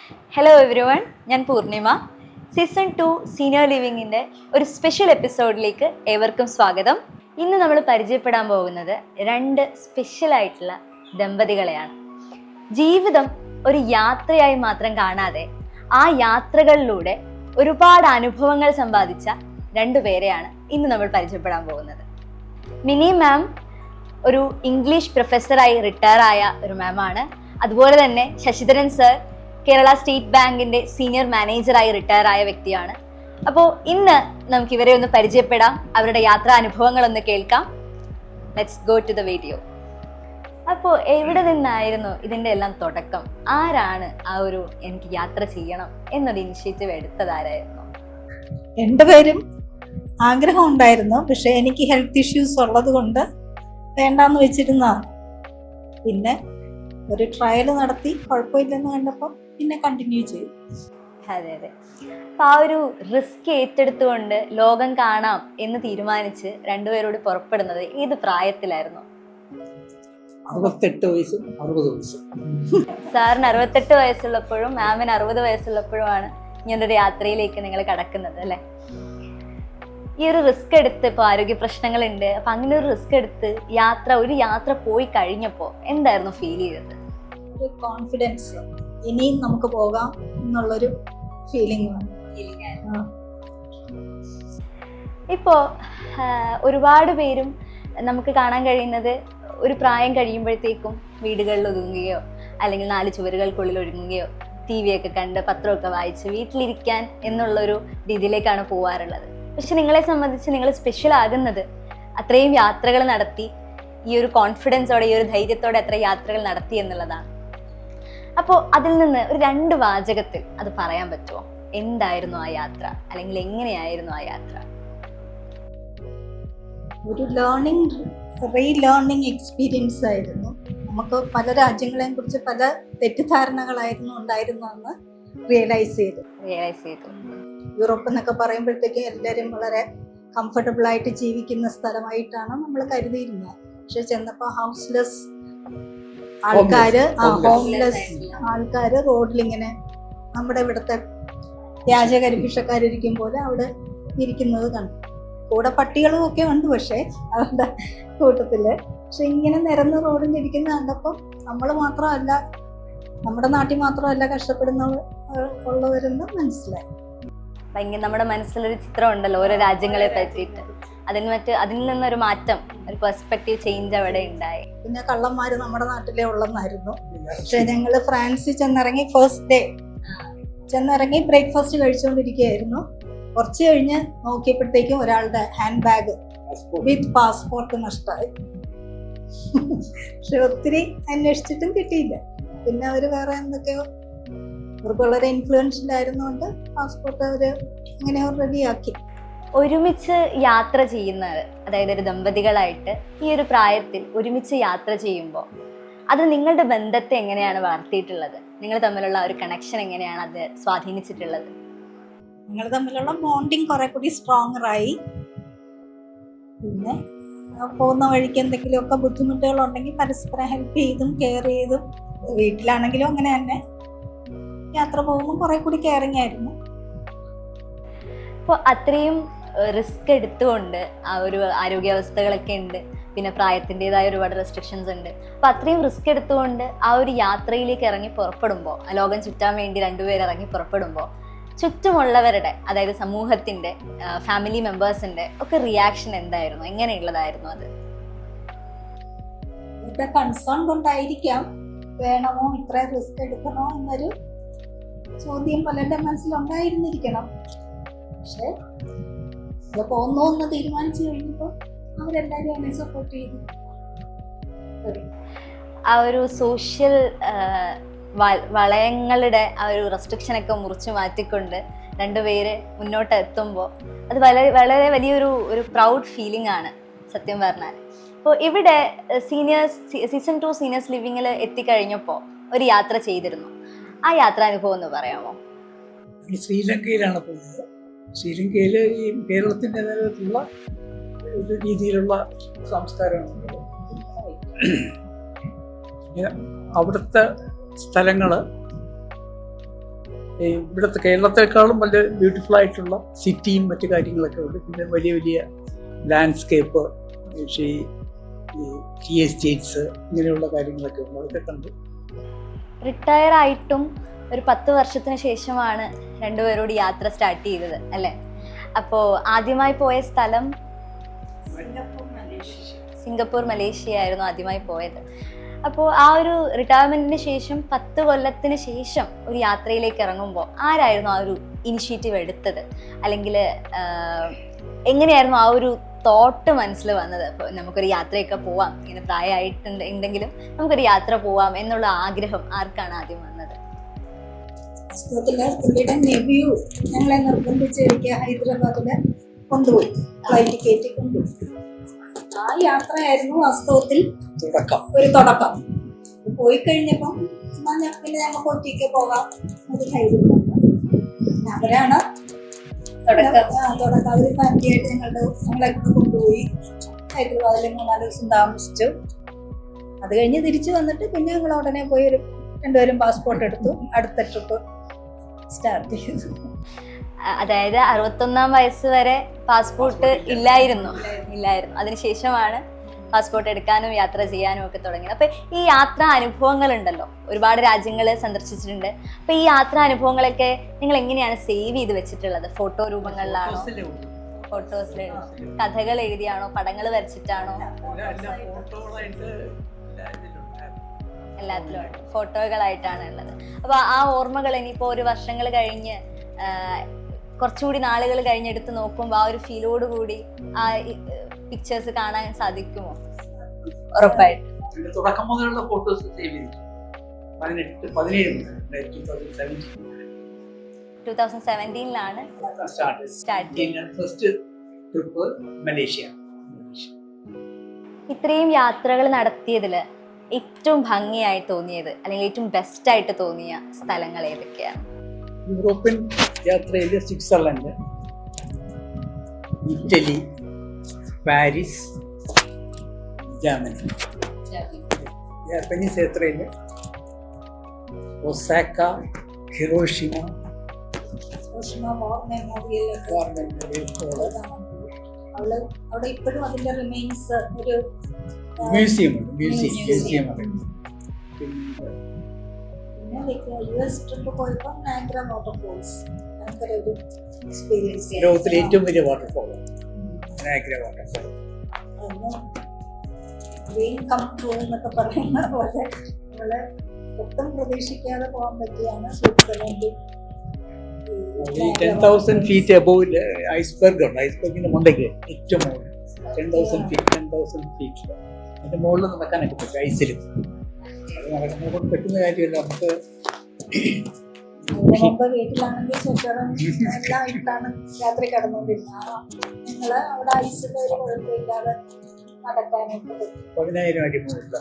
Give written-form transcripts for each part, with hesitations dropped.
Hello everyone, ഞാൻ Purnima. Season 2 senior ലിവിങ്ങിൻ്റെ ഒരു special എപ്പിസോഡിലേക്ക് ഏവർക്കും സ്വാഗതം. ഇന്ന് നമ്മൾ പരിചയപ്പെടാൻ പോകുന്നത് രണ്ട് സ്പെഷ്യലായിട്ടുള്ള ദമ്പതികളെയാണ്. ജീവിതം ഒരു യാത്രയായി മാത്രം കാണാതെ ആ യാത്രകളിലൂടെ ഒരുപാട് അനുഭവങ്ങൾ സമ്പാദിച്ച രണ്ടുപേരെയാണ് ഇന്ന് നമ്മൾ പരിചയപ്പെടാൻ പോകുന്നത്. മിനി മാം ഒരു ഇംഗ്ലീഷ് പ്രൊഫസറായി റിട്ടയർ ആയ ഒരു മാമാണ്. അതുപോലെ തന്നെ ശശിധരൻ സർ കേരള സ്റ്റേറ്റ് ബാങ്കിന്റെ സീനിയർ മാനേജറായി റിട്ടയർ ആയ വ്യക്തിയാണ്. അപ്പോൾ ഇന്ന് നമുക്ക് ഇവരെ ഒന്ന് പരിചയപ്പെടാം, അവരുടെ യാത്രാ അനുഭവങ്ങളൊന്ന് കേൾക്കാം. Let's go to the video. അപ്പോൾ എവിടെ നിന്നായിരുന്നു ഇതിൻ്റെ എല്ലാം തുടക്കം? ആരാണ് ആ ഒരു എനിക്ക് യാത്ര ചെയ്യണം എന്നൊരു ഇനിഷ്യേറ്റീവ് എടുത്തതാരായിരുന്നു? രണ്ടുപേരും ആഗ്രഹം ഉണ്ടായിരുന്നു, പക്ഷെ എനിക്ക് ഹെൽത്ത് ഇഷ്യൂസ് ഉള്ളത് കൊണ്ട് വേണ്ടാന്ന് വെച്ചിരുന്നതാണ്. പിന്നെ ഒരു ട്രയൽ നടത്തി കുഴപ്പമില്ലെന്ന് കണ്ടപ്പോൾ പിന്നെ കണ്ടിന്യൂ ചെയ്തു. അതെ അതെ. അപ്പൊ ആ ഒരു റിസ്ക് ഏറ്റെടുത്തുകൊണ്ട് ലോകം കാണാം എന്ന് തീരുമാനിച്ച് രണ്ടുപേരോട് പുറപ്പെടുന്നത് ഏത് പ്രായത്തിലായിരുന്നു? 68 വയസ്സും 60 വയസ്സും. സാറിന് 68 വയസ്സുള്ളപ്പോഴും മാമിന് 60 വയസ്സുള്ളപ്പോഴുമാണ് ഇങ്ങനൊരു യാത്രയിലേക്ക് നിങ്ങൾ കടക്കുന്നത് അല്ലേ? ഈ ഒരു റിസ്ക് എടുത്ത് ഇപ്പോൾ ആരോഗ്യ പ്രശ്നങ്ങളുണ്ട്, അപ്പൊ അങ്ങനെ ഒരു റിസ്ക് എടുത്ത് ഒരു യാത്ര പോയി കഴിഞ്ഞപ്പോൾ എന്തായിരുന്നു ഫീൽ ചെയ്തത്? ഒരു കോൺഫിഡൻസ്, ഇനിയും നമുക്ക് പോകാം എന്നുള്ളൊരു ഫീലിംഗ്. ഇപ്പോൾ ഒരുപാട് പേരും നമുക്ക് കാണാൻ കഴിയുന്നത് ഒരു പ്രായം കഴിയുമ്പോഴത്തേക്കും വീടുകളിൽ ഒതുങ്ങുകയോ അല്ലെങ്കിൽ 4 ചുവരുകൾക്കുള്ളിൽ ഒതുങ്ങുകയോ TV ഒക്കെ കണ്ട് പത്രമൊക്കെ വായിച്ച് വീട്ടിലിരിക്കാൻ എന്നുള്ളൊരു രീതിയിലേക്കാണ് പോവാറുള്ളത്. പക്ഷെ നിങ്ങളെ സംബന്ധിച്ച് നിങ്ങൾ സ്പെഷ്യൽ ആകുന്നത് അത്രയും യാത്രകൾ നടത്തി, ഈ ഒരു കോൺഫിഡൻസോടെ ഈ ഒരു ധൈര്യത്തോടെ അത്ര യാത്രകൾ നടത്തി എന്നുള്ളതാണ്. അപ്പോൾ അതിൽ നിന്ന് ഒരു 2 വാചകത്തിൽ അത് പറയാൻ പറ്റുമോ? എന്തായിരുന്നു ആ യാത്ര, അല്ലെങ്കിൽ എങ്ങനെയായിരുന്നു ആ യാത്ര? ഒരു റീലേണിംഗ് എക്സ്പീരിയൻസ് ആയിരുന്നു. നമുക്ക് പല രാജ്യങ്ങളെയും കുറിച്ച് പല തെറ്റിദ്ധാരണകളായിരുന്നു ഉണ്ടായിരുന്നെന്ന് റിയലൈസ് ചെയ്തു. യൂറോപ്പ് എന്നൊക്കെ പറയുമ്പോഴത്തേക്കും എല്ലാവരും വളരെ കംഫർട്ടബിൾ ആയിട്ട് ജീവിക്കുന്ന സ്ഥലമായിട്ടാണ് നമ്മൾ കരുതിയിരുന്നത്. പക്ഷെ ചെന്നപ്പോൾ ഹൗസ്ലെസ് ആൾക്കാര്, ഹോംലെസ് ആൾക്കാര് റോഡിലിങ്ങനെ നമ്മുടെ ഇവിടുത്തെ വ്യാജകരിഭിഷക്കാരിരിക്കും പോലെ അവിടെ ഇരിക്കുന്നത് കണ്ടു. കൂടെ പട്ടികളും ഒക്കെ ഉണ്ട്, പക്ഷെ അവരുടെ കൂട്ടത്തില്. പക്ഷെ ഇങ്ങനെ നിരന്ന് റോഡിൽ ഇരിക്കുന്ന കണ്ടപ്പോൾ നമ്മൾ മാത്രമല്ല, നമ്മുടെ നാട്ടിൽ മാത്രമല്ല കഷ്ടപ്പെടുന്നവരുള്ളവരെന്ന് മനസ്സിലായി. ഭയങ്കര നമ്മുടെ മനസ്സിലൊരു ചിത്രം ഉണ്ടല്ലോ ഓരോ രാജ്യങ്ങളെ പറ്റിയിട്ട്. അതിൽ നിന്നൊരു മാറ്റം, ഒരു പെർസ്പെക്റ്റീവ് ചേഞ്ച് അവിടെ ഉണ്ടായി. പിന്നെ കള്ളന്മാര് നമ്മുടെ നാട്ടിലെ ഉള്ളെന്നായിരുന്നു. പക്ഷെ ഞങ്ങള് ഫ്രാൻസിൽ ചെന്നിറങ്ങി, ഫസ്റ്റ് ഡേ ചെന്നിറങ്ങി ബ്രേക്ക്ഫാസ്റ്റ് കഴിച്ചുകൊണ്ടിരിക്കുകയായിരുന്നു. കുറച്ച് കഴിഞ്ഞ് നോക്കിയപ്പോഴത്തേക്കും ഒരാളുടെ ഹാൻഡ് ബാഗ് വിത്ത് പാസ്പോർട്ട് നഷ്ടമായി. പക്ഷെ ഒത്തിരി അന്വേഷിച്ചിട്ടും കിട്ടിയില്ല. പിന്നെ അവര് വേറെ എന്തൊക്കെയോ, അവർക്ക് വളരെ ഇൻഫ്ലുവൻഷ്യൽ ആയിരുന്നുകൊണ്ട് പാസ്പോർട്ട് അവര് അങ്ങനെയോ റെഡിയാക്കി. ഒരുമിച്ച് യാത്ര ചെയ്യുന്നത്, അതായത് ഒരു ദമ്പതികളായിട്ട് ഈ ഒരു പ്രായത്തിൽ ഒരുമിച്ച് യാത്ര ചെയ്യുമ്പോൾ അത് നിങ്ങളുടെ ബന്ധത്തെ എങ്ങനെയാണ് വളർത്തിയിട്ടുള്ളത്? നിങ്ങൾ തമ്മിലുള്ള ഒരു കണക്ഷൻ എങ്ങനെയാണ് അത് സ്വാധീനിച്ചിട്ടുള്ളത്? ഞങ്ങൾ തമ്മിലുള്ള ബോണ്ടിങ് കുറെ കൂടി സ്ട്രോങ്ങർ ആയി. പിന്നെ പോകുന്ന വഴിക്ക് എന്തെങ്കിലുമൊക്കെ ബുദ്ധിമുട്ടുകൾ ഉണ്ടെങ്കിൽ പരസ്പരം ഹെൽപ്പ് ചെയ്തും കെയർ ചെയ്തും, വീട്ടിലാണെങ്കിലും അങ്ങനെ തന്നെ യാത്ര പോകുമ്പോൾ കുറെ കൂടി കെയറിങ് ആയിരുന്നു. അപ്പോൾ അത്രയും റിസ്ക് എടുത്തുകൊണ്ട് ആ ഒരു ആരോഗ്യാവസ്ഥകളൊക്കെ ഉണ്ട്, പിന്നെ പ്രായത്തിൻ്റെതായ ഒരുപാട് റെസ്ട്രിക്ഷൻസ് ഉണ്ട്. അപ്പോൾ അത്രയും റിസ്ക് എടുത്തുകൊണ്ട് ആ ഒരു യാത്രയിലേക്ക് ഇറങ്ങി പുറപ്പെടുമ്പോൾ, ആ ലോകം ചുറ്റാൻ വേണ്ടി രണ്ടുപേർ ഇറങ്ങി പുറപ്പെടുമ്പോൾ ചുറ്റുമുള്ളവരുടെ, അതായത് സമൂഹത്തിൻ്റെ, ഫാമിലി മെമ്പേഴ്സിൻ്റെ ഒക്കെ റിയാക്ഷൻ എന്തായിരുന്നു? എങ്ങനെയുള്ളതായിരുന്നു അത്? ഇവരുടെ കൺസേൺ കൊണ്ടായിരിക്കാം, വേണമോ ഇത്ര റിസ്ക് എടുക്കണോ എന്നൊരു ചോദ്യം പലരുടെ മനസ്സിലുണ്ടായിരുന്നിരിക്കണം. പക്ഷെ ഇത് പോകുന്നു എന്ന് തീരുമാനിച്ചു കഴിഞ്ഞപ്പോൾ അവരെല്ലാവരും അതിനെ സപ്പോർട്ട് ചെയ്തു. ആ ഒരു സോഷ്യൽ വളയങ്ങളുടെ ആ ഒരു റെസ്ട്രിക്ഷനൊക്കെ മുറിച്ചു മാറ്റിക്കൊണ്ട് രണ്ടുപേര് മുന്നോട്ട് എത്തുമ്പോൾ അത് വളരെ വലിയൊരു പ്രൗഡ് ഫീലിംഗ് ആണ് സത്യം പറഞ്ഞാൽ. അപ്പോൾ ഇവിടെ സീസൺ 2 സീനിയേഴ്സ് ലിവിങ്ങിൽ എത്തിക്കഴിഞ്ഞപ്പോൾ ഒരു യാത്ര ചെയ്തിരുന്നു. ആ യാത്രാനുഭവം ഒന്ന് പറയാമോ? ശ്രീലങ്കയിലാണ് പോയത്. ശ്രീലങ്കയിൽ ഈ കേരളത്തിൻ്റെതായിട്ടുള്ള ഒരു രീതിയിലുള്ള സംസ്കാരമാണ്. അവിടുത്തെ സ്ഥലങ്ങൾ ഇവിടുത്തെ കേരളത്തെക്കാളും വളരെ ബ്യൂട്ടിഫുൾ ആയിട്ടുള്ള സിറ്റിയും മറ്റു കാര്യങ്ങളൊക്കെ ഉണ്ട്. പിന്നെ വലിയ വലിയ ലാൻഡ്സ്കേപ്പ്, ടീ എസ്റ്റേറ്റ്സ്, ഇങ്ങനെയുള്ള കാര്യങ്ങളൊക്കെ ഉണ്ട്. അതൊക്കെ കണ്ടു. റിട്ടയർ ആയിട്ടും ഒരു 10 വർഷത്തിന് ശേഷമാണ് രണ്ടുപേരോട് യാത്ര സ്റ്റാർട്ട് ചെയ്തത് അല്ലേ? അപ്പോൾ ആദ്യമായി പോയ സ്ഥലം സിംഗപ്പൂർ, മലേഷ്യ ആയിരുന്നു ആദ്യമായി പോയത്. അപ്പോൾ ആ ഒരു റിട്ടയർമെന്റിന് ശേഷം 10 കൊല്ലത്തിന് ശേഷം ഒരു യാത്രയിലേക്ക് ഇറങ്ങുമ്പോൾ ആരായിരുന്നു ആ ഒരു ഇനിഷ്യേറ്റീവ് എടുത്തത്? അല്ലെങ്കിൽ എങ്ങനെയായിരുന്നു ആ ഒരു തോട്ട് മനസ്സിൽ വന്നത്? അപ്പോൾ നമുക്കൊരു യാത്രയൊക്കെ പോവാം, ഇങ്ങനെ പ്രായമായിട്ടുണ്ടെങ്കിലും നമുക്കൊരു യാത്ര പോവാം എന്നുള്ള ആഗ്രഹം ആർക്കാണ് ആദ്യം വന്നത്? പുള്ളിയുടെ നെവ്യൂ ഞങ്ങളെ നിർബന്ധിച്ച് എനിക്ക് ഹൈദരാബാദില് കൊണ്ടുപോയി, ഫ്ലൈറ്റ് കയറ്റി കൊണ്ടുപോയി. ആ യാത്രയായിരുന്നു വാസ്തവത്തിൽ ഒരു തുടക്കം. പോയി കഴിഞ്ഞപ്പം പിന്നെ ഞങ്ങൾക്ക് ഒറ്റയ്ക്ക് പോകാം ഒരു ധൈര്യം. അവരാണ് തുടക്കം. അവർ ഫാമിലിയായിട്ട് ഞങ്ങളെ കൊണ്ടുപോയി ഹൈദരാബാദിൽ 3-4 ദിവസം താമസിച്ചു. അത് കഴിഞ്ഞ് തിരിച്ചു വന്നിട്ട് പിന്നെ ഞങ്ങൾ ഉടനെ പോയി രണ്ടുപേരും പാസ്പോർട്ട് എടുത്തു. അടുത്ത ട്രിപ്പ് സ്റ്റാർട്ട് ചെയ്തു. അതായത് 61-ാം വയസ്സ് വരെ പാസ്പോർട്ട് ഇല്ലായിരുന്നു. അതിനുശേഷമാണ് പാസ്പോർട്ട് എടുക്കാനും യാത്ര ചെയ്യാനും ഒക്കെ തുടങ്ങിയത്. അപ്പൊ ഈ യാത്രാ അനുഭവങ്ങൾ ഉണ്ടല്ലോ, ഒരുപാട് രാജ്യങ്ങൾ സന്ദർശിച്ചിട്ടുണ്ട്. അപ്പൊ ഈ യാത്രാ അനുഭവങ്ങളൊക്കെ നിങ്ങൾ എങ്ങനെയാണ് സേവ് ചെയ്ത് വെച്ചിട്ടുള്ളത്? ഫോട്ടോ രൂപങ്ങളിലാണോ, ഫോട്ടോസിൽ കഥകൾ എഴുതിയാണോ, പടങ്ങൾ വരച്ചിട്ടാണോ? എല്ലാത്തിലും ഫോട്ടോകളായിട്ടാണ് ഉള്ളത്. അപ്പൊ ആ ഓർമ്മകൾ ഇനിയിപ്പോ ഒരു വർഷങ്ങൾ കഴിഞ്ഞ് കുറച്ചുകൂടി നാളുകൾ കഴിഞ്ഞ് എടുത്ത് നോക്കുമ്പോൾ ആ ഒരു ഫീലോട് കൂടി ആ പിക്ചേഴ്സ് കാണാൻ സാധിക്കുമോ? ഉറപ്പായിട്ടും. തുടക്കം മുതലുള്ള ഫോട്ടോസ് സേവ് ചെയ്തു. 2017-ലാണ് സ്റ്റാർട്ട്. First trip Malaysia. ഇത്രയും യാത്രകൾ നടത്തിയതിൽ ഏറ്റവും ഭംഗിയായി തോന്നിയത് അല്ലെങ്കിൽ ഏറ്റവും ബെസ്റ്റ് ആയിട്ട് തോന്നിയ സ്ഥലങ്ങൾ ഏതൊക്കെയാണ്? യൂറോപ്യൻ യാത്രയിൽ Switzerland, Italy, Paris, Germany. Japanese യാത്രയിൽ ഒസാക്ക, ഹിരോഷിമ, വാർ മെമ്മോറിയൽ. അവിടെ ഇപ്പോഴും അതിന്റെ റിമൈൻസ് ഒരു മ്യൂസിയം ഉണ്ട്. മ്യൂസിയം പിന്നെ US ട്രിപ്പ് പോയപ്പോൾ നയഗ്ര വാട്ടർഫോൾസ് ഭയങ്കര ഒരു എക്സ്പീരിയൻസ്. ലോകത്തിലെ ഏറ്റവും വലിയ waterfall Niagara waterfall. Dream come true എന്നൊക്കെ പറയുന്ന പോലെ നമ്മള് ഒട്ടും പ്രതീക്ഷിക്കാതെ പോകാൻ പറ്റിയാണ് സ്വിറ്റ്സർലൻഡ്. 10,000 feet above ഐസ്ബർഗ് ഉണ്ട്. ഐസ്ബർഗിന്റെ മുണ്ടയ്ക്ക് ഏറ്റവും മുകളിൽ 10,000 feet. അതിന്റെ മുകളിൽ നടക്കാനൊക്കെ പറ്റും ഐസിൽ. അത് നടക്കുന്നത് കൊണ്ട് പറ്റുന്ന കാര്യമല്ല. നമുക്ക് മുമ്പ് വീട്ടിലാണെങ്കിൽ സ്വന്തം എല്ലാം ഇട്ടാണ് രാത്രി കിടന്നുകൊണ്ടിരുന്നത്. ഞങ്ങള് അവിടെ ഐസിന്റെ ഒരു കുഴപ്പമില്ലാതെ നടക്കാനായിട്ട് 10,000 അടി മുകളിൽ.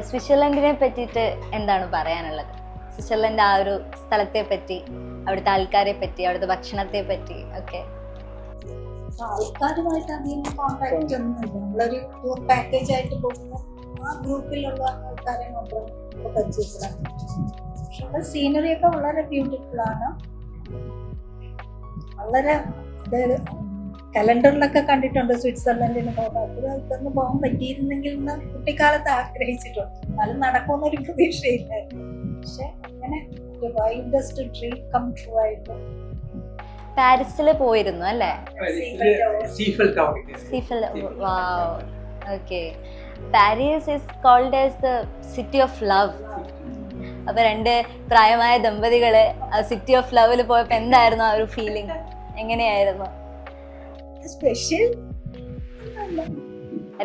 സ്വിറ്റ്സർലൻഡിനെ പറ്റിയിട്ട് എന്താണ് പറയാനുള്ളത്? സ്വിറ്റ്സർലൻഡ് ആ ഒരു സ്ഥലത്തെ പറ്റി, അവിടുത്തെ ആൾക്കാരെ പറ്റി, അവിടുത്തെ ഭക്ഷണത്തെ പറ്റി ഒക്കെ. ആൾക്കാരുമായിട്ട് അധികം കോൺടാക്ട് ഒന്നുമില്ല. നമ്മളൊരു ടൂർ പാക്കേജ് ആയിട്ട് പോകുമ്പോൾ ആ ഗ്രൂപ്പിലുള്ള ആൾക്കാരെ മാത്രം പരിചയപ്പെടാം. പക്ഷെ സീനറി ഒക്കെ വളരെ ബ്യൂട്ടിഫുൾ ആണ്. വളരെ കലണ്ടറിലൊക്കെ കണ്ടിട്ടുണ്ട് സ്വിറ്റ്സർലൻഡിന് പോകാൻ. ഇതൊന്ന് പോകാൻ പറ്റിയിരുന്നെങ്കിൽ എന്ന് കുട്ടിക്കാലത്ത് ആഗ്രഹിച്ചിട്ടുണ്ട്. എന്നാലും നടക്കുമെന്നൊരു പ്രതീക്ഷയില്ലായിരുന്നു. പക്ഷെ അങ്ങനെ വൈൽഡസ്റ്റ് ഡ്രീം കം ട്രൂ ആയിട്ട് പാരീസിൽ പോയിരുന്നു അല്ലേ? Eiffel tower. Okay. Paris is called as the city of love. അപ്പൊ രണ്ട് പ്രായമായ ദമ്പതികള് സിറ്റി ഓഫ് ലവിൽ പോയപ്പോ എന്തായിരുന്നു ആ ഒരു ഫീലിംഗ്? എങ്ങനെയായിരുന്നു? സ്പെഷ്യൽ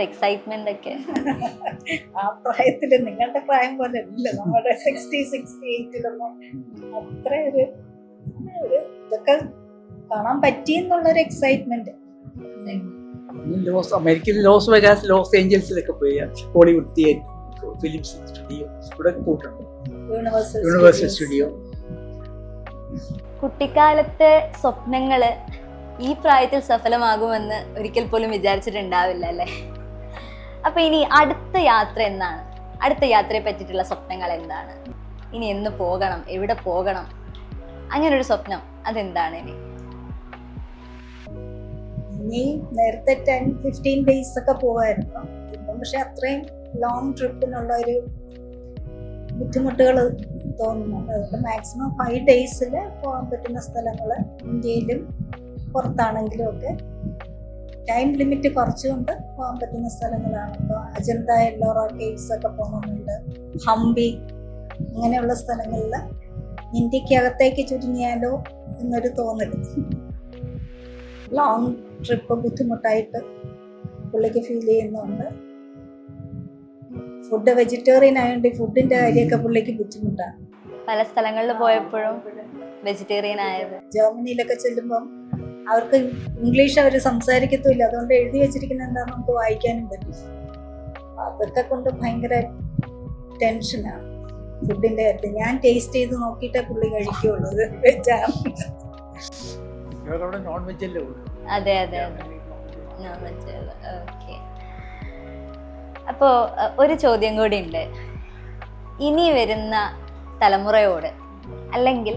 എക്സൈറ്റ്മെന്റ് ഒക്കെ? ആ പ്രായത്തില് നിങ്ങളുടെ പ്രായം പോലെ അല്ല, നമ്മുടെ 60-68 അത്ര ഒരു ഇതൊക്കെ കാണാൻ പറ്റിയെന്നുള്ളൊരു എക്സൈറ്റ്മെന്റ്. അമേരിക്കയിൽ ലോസ് വെഗാസ്, ലോസ് ഏഞ്ചൽസിലൊക്കെ പോയി ഹോളിവുഡ് തിയേറ്റർ, ഫിലിം സ്റ്റുഡിയോ ഇവിടെ പോയിട്ടുണ്ട്. Universal studio. കുട്ടിക്കാലത്തെ സ്വപ്നങ്ങള് ഈ പ്രായത്തിൽ സഫലമാകുമെന്ന് ഒരിക്കൽ പോലും വിചാരിച്ചിട്ടുണ്ടാവില്ല അല്ലേ? അപ്പൊ ഇനി അടുത്ത യാത്ര എന്താണ്? അടുത്ത യാത്രയെ പറ്റിയിട്ടുള്ള സ്വപ്നങ്ങൾ എന്താണ്? ഇനി എന്ന് പോകണം, എവിടെ പോകണം, അങ്ങനെ ഒരു സ്വപ്നം അതെന്താണ് ഇനി? ഇനി നേരത്തെ 10-15 ഡേയ്സ് ഒക്കെ പോവായിരുന്നു. ഇപ്പം പക്ഷെ അത്രയും ലോങ് ട്രിപ്പിനുള്ള ഒരു ബുദ്ധിമുട്ടുകൾ തോന്നുന്നുണ്ട്. അതുകൊണ്ട് മാക്സിമം 5 ഡേയ്സിൽ പോകാൻ പറ്റുന്ന സ്ഥലങ്ങൾ ഇന്ത്യയിലും പുറത്താണെങ്കിലും ഒക്കെ ടൈം ലിമിറ്റ് കുറച്ചുകൊണ്ട് പോകാൻ പറ്റുന്ന സ്ഥലങ്ങളാണ്. ഇപ്പോൾ അജന്ത എല്ലോറ കേവ്സ് ഒക്കെ പോകുന്നുണ്ട്, ഹംപി, അങ്ങനെയുള്ള സ്ഥലങ്ങളിൽ ഇന്ത്യക്കകത്തേക്ക് ചുരുങ്ങിയാലോ എന്നൊരു തോന്നൽ. ലോങ് ട്രിപ്പ് ബുദ്ധിമുട്ടായിട്ട് പുള്ളിക്ക് ഫീൽ ചെയ്യുന്നുണ്ട്. ഫുഡ് വെജിറ്റേറിയൻ ആയതുകൊണ്ട് ഫുഡിന്റെ കാര്യമൊക്കെ പുള്ളിക്ക് ബുദ്ധിമുട്ടാണ്. പല സ്ഥലങ്ങളിൽ പോയപ്പോഴും വെജിറ്റേറിയൻ ആയത്. ജർമ്മനിയിലൊക്കെ ചെല്ലുമ്പം അവർക്ക് ഇംഗ്ലീഷ് അവർ സംസാരിക്കത്തുമില്ല, അതുകൊണ്ട് എഴുതി വെച്ചിരിക്കുന്ന എന്താണെന്ന് നമുക്ക് വായിക്കാനും പറ്റും. അതൊക്കെ കൊണ്ട് ഭയങ്കര ടെൻഷനാണ് ഫുഡിന്റെ കാര്യത്തിൽ. ഞാൻ ടേസ്റ്റ് ചെയ്ത് നോക്കിയിട്ടേ പുള്ളി കഴിക്കുള്ളൂ. നോൺ വെജ് അല്ലേ ഉള്ളൂ. അതെ അതെ അതെ, നോൺ വെജ്. ഓക്കെ. അപ്പോൾ ഒരു ചോദ്യം കൂടി ഉണ്ട്. ഇനി വരുന്ന തലമുറയോട്, അല്ലെങ്കിൽ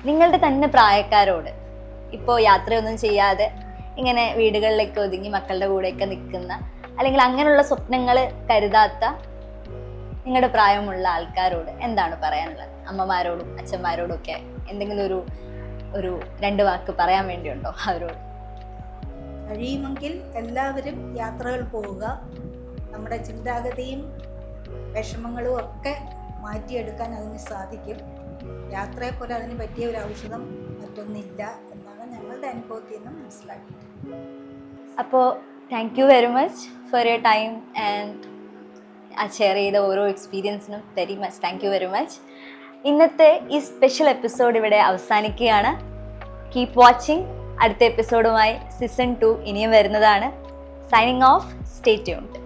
നിങ്ങളുടെ തന്നെ പ്രായക്കാരോട്, ഇപ്പോൾ യാത്രയൊന്നും ചെയ്യാതെ ഇങ്ങനെ വീടുകളിലേക്ക് ഒതുങ്ങി മക്കളുടെ കൂടെയൊക്കെ നിൽക്കുന്ന, അല്ലെങ്കിൽ അങ്ങനെയുള്ള സ്വപ്നങ്ങൾ കരുതാത്ത നിങ്ങളുടെ പ്രായമുള്ള ആൾക്കാരോട് എന്താണ് പറയാനുള്ളത്? അമ്മമാരോടും അച്ഛന്മാരോടും ഒക്കെ എന്തെങ്കിലും ഒരു 2 വാക്ക് പറയാൻ വേണ്ടിയുണ്ടോ അവരോട്? കഴിയുമെങ്കിൽ എല്ലാവരും യാത്രകൾ പോവുക. നമ്മുടെ ചിന്താഗതിയും വിഷമങ്ങളും ഒക്കെ മാറ്റിയെടുക്കാൻ അതിന് സാധിക്കും. യാത്രയെ പോലെ അതിന് പറ്റിയ ഒരു ഔഷധം മറ്റൊന്നില്ല എന്നാണ് ഞങ്ങളുടെ അനുഭവത്തിൽ നിന്ന് മനസ്സിലാക്കിയത്. അപ്പോൾ thank you very much for your time and share ചെയ്ത ഓരോ എക്സ്പീരിയൻസിനും very much thank you very much. ഇന്നത്തെ ഈ സ്പെഷ്യൽ എപ്പിസോഡ് ഇവിടെ അവസാനിക്കുകയാണ്. Keep watching. അടുത്ത എപ്പിസോഡുമായി സീസൺ 2 ഇനിയും വരുന്നതാണ്. Signing off. Stay tuned.